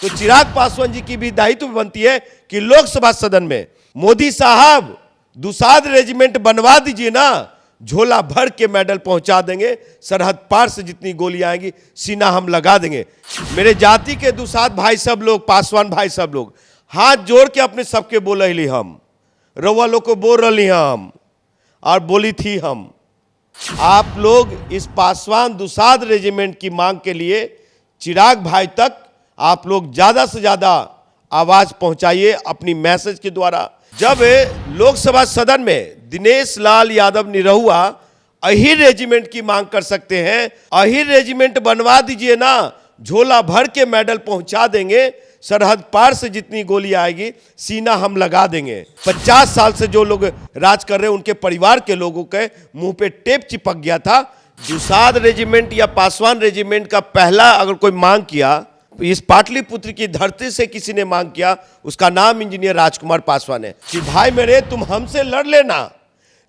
तो चिराग पासवान जी की भी दायित्व बनती है कि लोकसभा सदन में मोदी साहब दुसाध रेजिमेंट बनवा दीजिए ना, झोला भर के मेडल पहुंचा देंगे, सरहद पार से जितनी गोलियां आएंगी सीना हम लगा देंगे। मेरे जाति के दुसाध भाई सब लोग, पासवान भाई सब लोग हाथ जोड़ के अपने सबके बोल रही, हम रउआ लोग को बोल रही हम और बोली थी हम, आप लोग इस पासवान दुसाध रेजिमेंट की मांग के लिए चिराग भाई तक आप लोग ज्यादा से ज्यादा आवाज पहुंचाइए अपनी मैसेज के द्वारा। जब लोकसभा सदन में दिनेश लाल यादव निरहुआ अहिर रेजिमेंट की मांग कर सकते हैं, अहिर रेजिमेंट बनवा दीजिए ना, झोला भर के मेडल पहुंचा देंगे, सरहद पार से जितनी गोली आएगी सीना हम लगा देंगे। 50 साल से जो लोग राज कर रहे हैं उनके परिवार के लोगों के मुंह पे टेप चिपक गया था। दुसाध रेजिमेंट या पासवान रेजिमेंट का पहला अगर कोई मांग किया, इस पाटलिपुत्र की धरती से किसी ने मांग किया, उसका नाम इंजीनियर राजकुमार पासवान है कि भाई मेरे तुम हमसे लड़ लेना,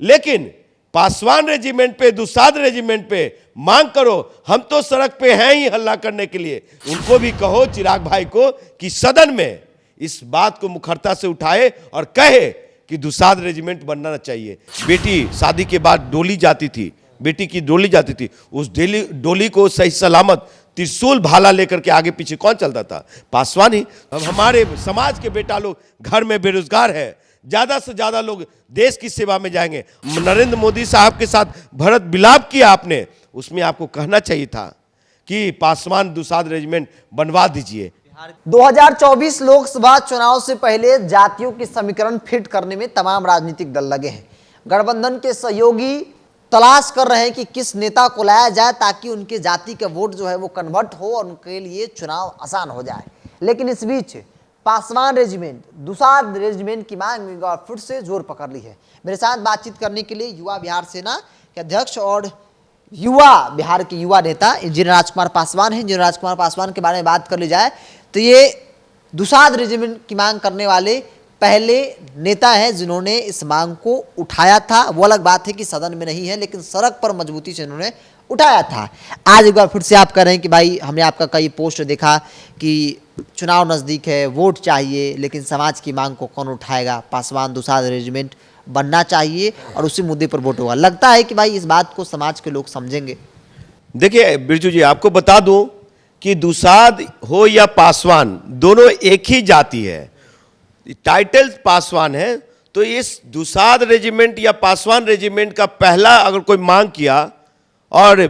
लेकिन पासवान रेजिमेंट पे, दुसाध रेजिमेंट पे मांग करो, हम तो सड़क पे हैं ही हल्ला करने के लिए। उनको भी कहो, चिराग भाई को, कि सदन में इस बात को मुखरता से उठाए और कहे कि दुसाध रेजिमेंट बनना चाहिए। बेटी शादी के बाद डोली जाती थी, बेटी की डोली जाती थी, उस डोली को सही सलामत त्रिशूल भाला लेकर के आगे पीछे कौन चलता था? पासवान ही। अब हमारे समाज के बेटा लोग घर में बेरोजगार है, ज्यादा से ज्यादा लोग देश की सेवा में जाएंगे। नरेंद्र मोदी साहब के साथ भरत विलाप किया आपने, उसमें आपको कहना चाहिए था कि पासवान दुसाध रेजिमेंट बनवा दीजिए। 2024 लोकसभा चुनाव से पहले जातियों की समीकरण फिट करने में तमाम राजनीतिक दल लगे हैं। गठबंधन के सहयोगी तलाश कर रहे हैं कि किस नेता को लाया जाए ताकि उनके जाति का वोट जो है वो कन्वर्ट हो और उनके लिए चुनाव आसान हो जाए। लेकिन इस बीच पासवान रेजिमेंट, दुसाध रेजिमेंट की मांग में फिर से जोर पकड़ ली है। मेरे साथ बातचीत करने के लिए युवा बिहार सेना के अध्यक्ष और युवा बिहार के युवा नेता इंजीनियर राजकुमार पासवान हैं। इंजीनियर राजकुमार पासवान के बारे में बात कर ली जाए तो ये दुसाध रेजिमेंट की मांग करने वाले पहले नेता हैं जिन्होंने इस मांग को उठाया था। वो अलग बात है कि सदन में नहीं है, लेकिन सड़क पर मजबूती से इन्होंने उठाया था। आज एक बार फिर से आप कह रहे हैं कि भाई हमने आपका कई पोस्ट देखा कि चुनाव नज़दीक है, वोट चाहिए, लेकिन समाज की मांग को कौन उठाएगा? पासवान दुसाध रेजिमेंट बनना चाहिए और उसी मुद्दे पर वोट होगा। लगता है कि भाई इस बात को समाज के लोग समझेंगे। देखिए बिरजू जी, आपको बता दूं कि दुसाध हो या पासवान, दोनों एक ही जाति है, टाइटल पासवान है। तो इस दुसाध रेजिमेंट या पासवान रेजिमेंट का पहला अगर कोई मांग किया और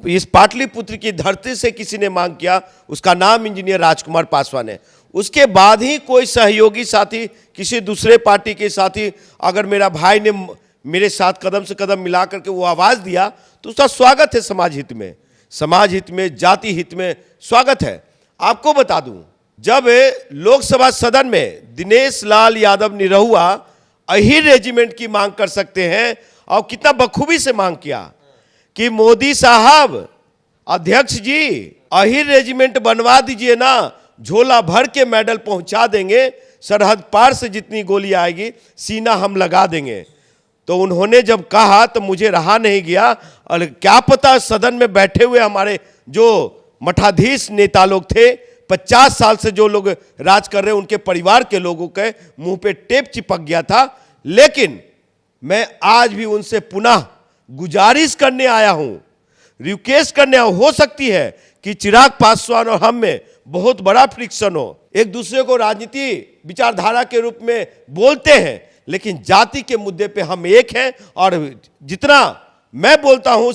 इस पाटलिपुत्र की धरती से किसी ने मांग किया, उसका नाम इंजीनियर राजकुमार पासवान है। उसके बाद ही कोई सहयोगी साथी, किसी दूसरे पार्टी के साथी, अगर मेरा भाई ने मेरे साथ कदम से कदम मिला करके वो आवाज़ दिया तो उसका स्वागत है। समाज हित में, समाज हित में, जाति हित में स्वागत है। आपको बता दूं, जब लोकसभा सदन में दिनेश लाल यादव निरहुआ अहिर रेजिमेंट की मांग कर सकते हैं, और कितना बखूबी से मांग किया कि मोदी साहब, अध्यक्ष जी, अहिर रेजिमेंट बनवा दीजिए ना, झोला भर के मेडल पहुंचा देंगे, सरहद पार से जितनी गोली आएगी सीना हम लगा देंगे। तो उन्होंने जब कहा तो मुझे रहा नहीं गया, और क्या पता सदन में बैठे हुए हमारे जो मठाधीश नेता लोग थे, 50 साल से जो लोग राज कर रहे हैं उनके परिवार के लोगों के मुंह पे टेप चिपक गया था। लेकिन मैं आज भी उनसे पुनः गुजारिश करने आया हूं, रिक्वेस्ट करने आया हूं। हो सकती है कि चिराग पासवान और हम में बहुत बड़ा फ्रिक्शन हो, एक दूसरे को राजनीति विचारधारा के रूप में बोलते हैं, लेकिन जाति के मुद्दे पे हम एक हैं। और जितना मैं बोलता हूं,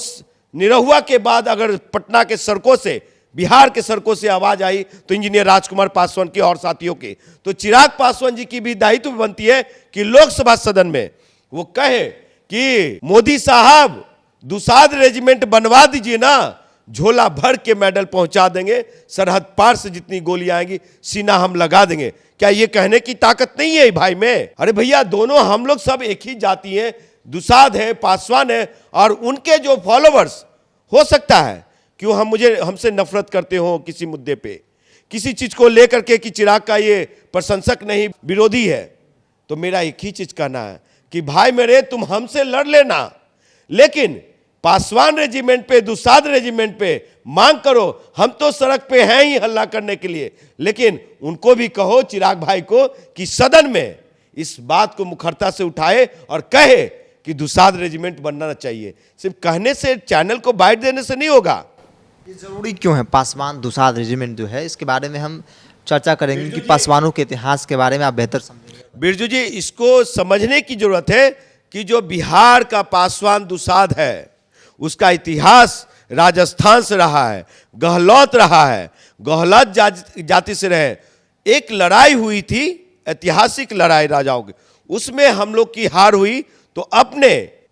निरहुआ के बाद अगर पटना के सड़कों से, बिहार के सड़कों से आवाज आई तो इंजीनियर राजकुमार पासवान की और साथियों की। तो चिराग पासवान जी की भी दायित्व बनती है कि लोकसभा सदन में वो कहे कि मोदी साहब दुसाध रेजिमेंट बनवा दीजिए ना, झोला भर के मेडल पहुंचा देंगे, सरहद पार से जितनी गोली आएंगी सीना हम लगा देंगे। क्या ये कहने की ताकत नहीं है भाई में? अरे भैया, दोनों हम लोग सब एक ही जाति हैं, दुसाध है, पासवान है, और उनके जो फॉलोवर्स, हो सकता है क्यों हमसे नफरत करते हो किसी मुद्दे पे, किसी चीज को लेकर के कि चिराग का ये प्रशंसक नहीं, विरोधी है। तो मेरा एक ही चीज कहना है कि भाई मेरे तुम हमसे लड़ लेना, लेकिन पासवान रेजिमेंट पे, दुसाद रेजिमेंट पे मांग करो। हम तो सड़क पे हैं ही हल्ला करने के लिए, लेकिन उनको भी कहो, चिराग भाई को, कि सदन में इस बात को मुखरता से उठाए और कहे कि दुसाद रेजिमेंट बनना चाहिए। सिर्फ कहने से, चैनल को बाइट देने से नहीं होगा। ये जरूरी क्यों है पासवान दुसाद रेजिमेंट जो है, इसके बारे में हम चर्चा करेंगे कि पासवानों के इतिहास के बारे में आप बेहतर समझेंगे। बिरजू जी, इसको समझने की जरूरत है कि जो बिहार का पासवान दुसाद है, उसका इतिहास राजस्थान से रहा है, गहलौत रहा है, गहलौत जाति से रहे। एक लड़ाई हुई थी, ऐतिहासिक लड़ाई राजाओं की, उसमें हम लोग की हार हुई। तो अपने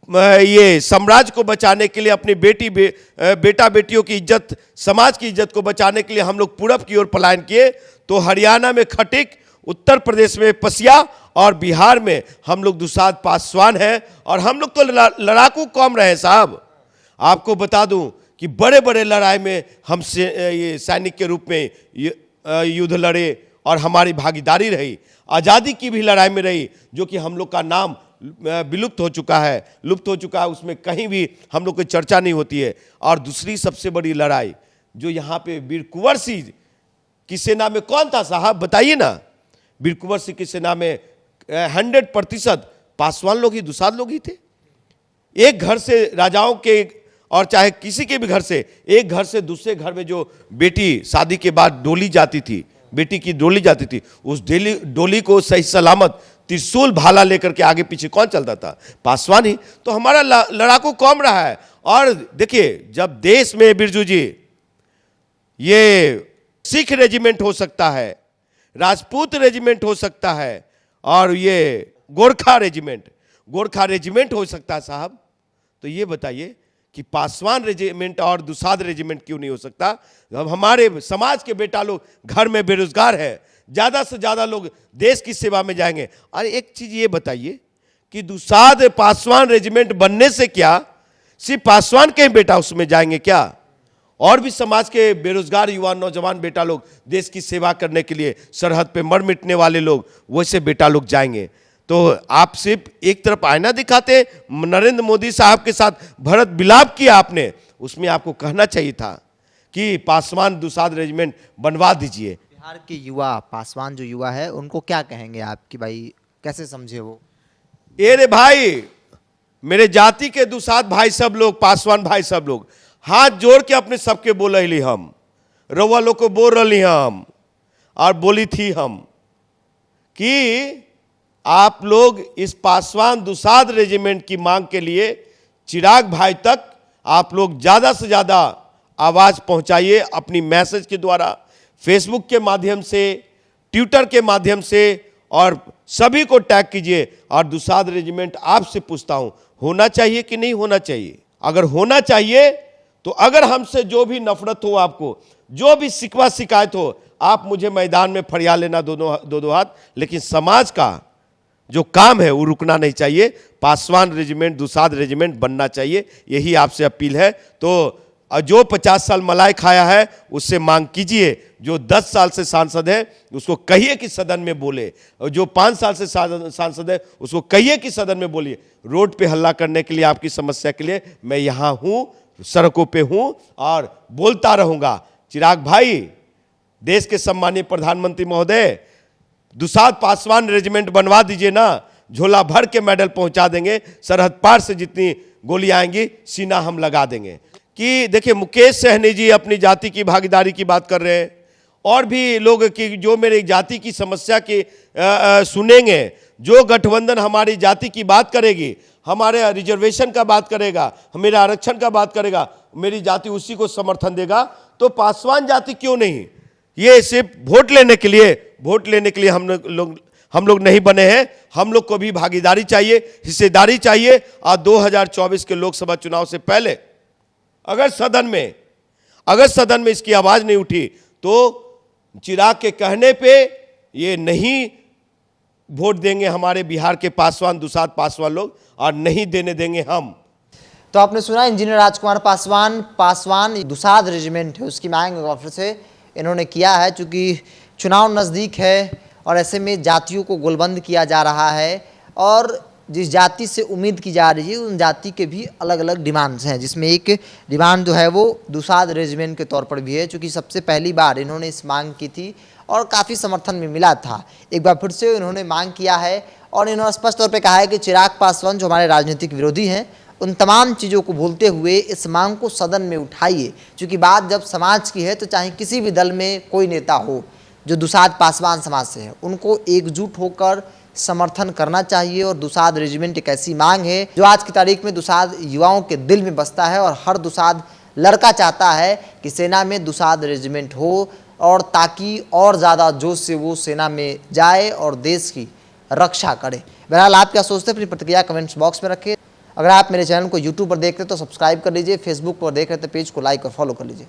ये साम्राज्य को बचाने के लिए, अपनी बेटा बेटियों की इज्जत, समाज की इज्जत को बचाने के लिए हम लोग पूरब की ओर पलायन किए। तो हरियाणा में खटिक, उत्तर प्रदेश में पसिया और बिहार में हम लोग दुसाद पासवान हैं। और हम लोग तो लड़ाकू कौम रहे साहब। आपको बता दूं कि बड़े बड़े लड़ाई में हम ये सैनिक के रूप में युद्ध लड़े और हमारी भागीदारी रही। आज़ादी की भी लड़ाई में रही, जो कि हम लोग का नाम विलुप्त हो चुका है, लुप्त हो चुका है, उसमें कहीं भी हम लोग की चर्चा नहीं होती है। और दूसरी सबसे बड़ी लड़ाई जो यहाँ पे वीर कुंवर सिंह की सेना में कौन था साहब, बताइए ना। वीर कुंवर सिंह की सेना में 100% पासवान लोग ही, दुसाद लोग ही थे। एक घर से, राजाओं के और चाहे किसी के भी घर से, एक घर से दूसरे घर में जो बेटी शादी के बाद डोली जाती थी, बेटी की डोली जाती थी, उस डोली को सही सलामत त्रिशूल भाला लेकर के आगे पीछे कौन चलता था? पासवान ही। तो हमारा लड़ाकू कौम रहा है। और देखिए, जब देश में बिरजू जी ये सिख रेजिमेंट हो सकता है, राजपूत रेजिमेंट हो सकता है, और ये गोरखा रेजिमेंट हो सकता है साहब, तो ये बताइए कि पासवान रेजिमेंट और दुसाद रेजिमेंट क्यों नहीं हो सकता? अब हमारे समाज के बेटा लोग घर में बेरोजगार है, ज्यादा से ज्यादा लोग देश की सेवा में जाएंगे। और एक चीज ये बताइए कि दुसाद पासवान रेजिमेंट बनने से क्या सिर्फ पासवान के बेटा उसमें जाएंगे क्या? और भी समाज के बेरोजगार युवा नौजवान बेटा लोग, देश की सेवा करने के लिए सरहद पे मर मिटने वाले लोग, वैसे बेटा लोग जाएंगे। तो आप सिर्फ एक तरफ आईना दिखाते। नरेंद्र मोदी साहब के साथ भरत विलाप किया आपने, उसमें आपको कहना चाहिए था कि पासवान दुसाद रेजिमेंट बनवा दीजिए। बिहार के युवा, पासवान जो युवा है, उनको क्या कहेंगे आप कि भाई कैसे समझे वो? ए रे भाई, मेरे जाति के दुसाद भाई सब लोग, पासवान भाई सब लोग, हाथ जोड़ के अपने सबके बोल रही, हम रउआ लोग को बोल रही हम, और बोली थी हम कि आप लोग इस पासवान दुसाद रेजिमेंट की मांग के लिए चिराग भाई तक आप लोग ज्यादा से ज्यादा आवाज पहुंचाइए, अपनी मैसेज के द्वारा, फेसबुक के माध्यम से, ट्विटर के माध्यम से, और सभी को टैग कीजिए। और दुसाद रेजिमेंट आपसे पूछता हूं, होना चाहिए कि नहीं होना चाहिए? अगर होना चाहिए तो अगर हमसे जो भी नफरत हो, आपको जो भी शिकवा शिकायत हो, आप मुझे मैदान में फरियाद लेना दो हाथ, लेकिन समाज का जो काम है वो रुकना नहीं चाहिए। पासवान रेजिमेंट, दुसाद रेजिमेंट बनना चाहिए, यही आपसे अपील है। तो जो 50 साल मलाई खाया है उससे मांग कीजिए, जो 10 साल से सांसद है उसको कहिए कि सदन में बोले, और जो 5 साल से सांसद है उसको कहिए कि सदन में बोलिए। रोड पे हल्ला करने के लिए, आपकी समस्या के लिए मैं यहाँ हूँ, सड़कों पे हूँ और बोलता रहूंगा। चिराग भाई, देश के सम्मानीय प्रधानमंत्री महोदय, दुसाद पासवान रेजिमेंट बनवा दीजिए ना, झोला भर के मेडल पहुंचा देंगे। सरहद पार से जितनी गोलियां आएंगी सीना हम लगा देंगे। कि देखिए, मुकेश सहनी जी अपनी जाति की भागीदारी की बात कर रहे हैं, और भी लोग कि जो मेरी जाति की समस्या की सुनेंगे, जो गठबंधन हमारी जाति की बात करेगी, हमारे रिजर्वेशन का बात करेगा, मेरे आरक्षण का बात करेगा, मेरी जाति उसी को समर्थन देगा। तो पासवान जाति क्यों नहीं? ये सिर्फ वोट लेने के लिए हम लोग नहीं बने हैं। हम लोग को भी भागीदारी चाहिए, हिस्सेदारी चाहिए। और 2024 के लोकसभा चुनाव से पहले अगर सदन में इसकी आवाज नहीं उठी तो चिराग के कहने पे ये नहीं वोट देंगे हमारे बिहार के पासवान, दुसाद पासवान लोग, और नहीं देने देंगे हम। तो आपने सुना इंजीनियर राजकुमार पासवान दुसाद रेजिमेंट है उसकी मांग वापस से इन्होंने किया है। चूंकि चुनाव नज़दीक है और ऐसे में जातियों को गोलबंद किया जा रहा है, और जिस जाति से उम्मीद की जा रही है उन जाति के भी अलग अलग डिमांड्स हैं, जिसमें एक डिमांड जो है वो दुसाध रेजिमेंट के तौर पर भी है, चूँकि सबसे पहली बार इन्होंने इस मांग की थी और काफ़ी समर्थन में मिला था। एक बार फिर से इन्होंने मांग किया है और इन्होंने स्पष्ट तौर पे कहा है कि चिराग पासवान जो हमारे राजनीतिक विरोधी हैं उन तमाम चीज़ों को भूलते हुए इस मांग को सदन में उठाइए, क्योंकि बात जब समाज की है तो चाहे किसी भी दल में कोई नेता हो जो दुसाध पासवान समाज से है, उनको एकजुट होकर समर्थन करना चाहिए। और दुसाध रेजिमेंट एक ऐसी मांग है जो आज की तारीख में दुसाध युवाओं के दिल में बसता है और हर दुसाध लड़का चाहता है कि सेना में दुसाध रेजिमेंट हो, और ताकि और ज़्यादा जोश से वो सेना में जाए और देश की रक्षा करे। बहरहाल आप क्या सोचते हैं, अपनी प्रतिक्रिया कमेंट्स बॉक्स में रखें। अगर आप मेरे चैनल को यूट्यूब पर देख रहे हैं तो सब्सक्राइब कर लीजिए, फेसबुक पर देख रहे हैं तो पेज को लाइक और फॉलो कर लीजिए।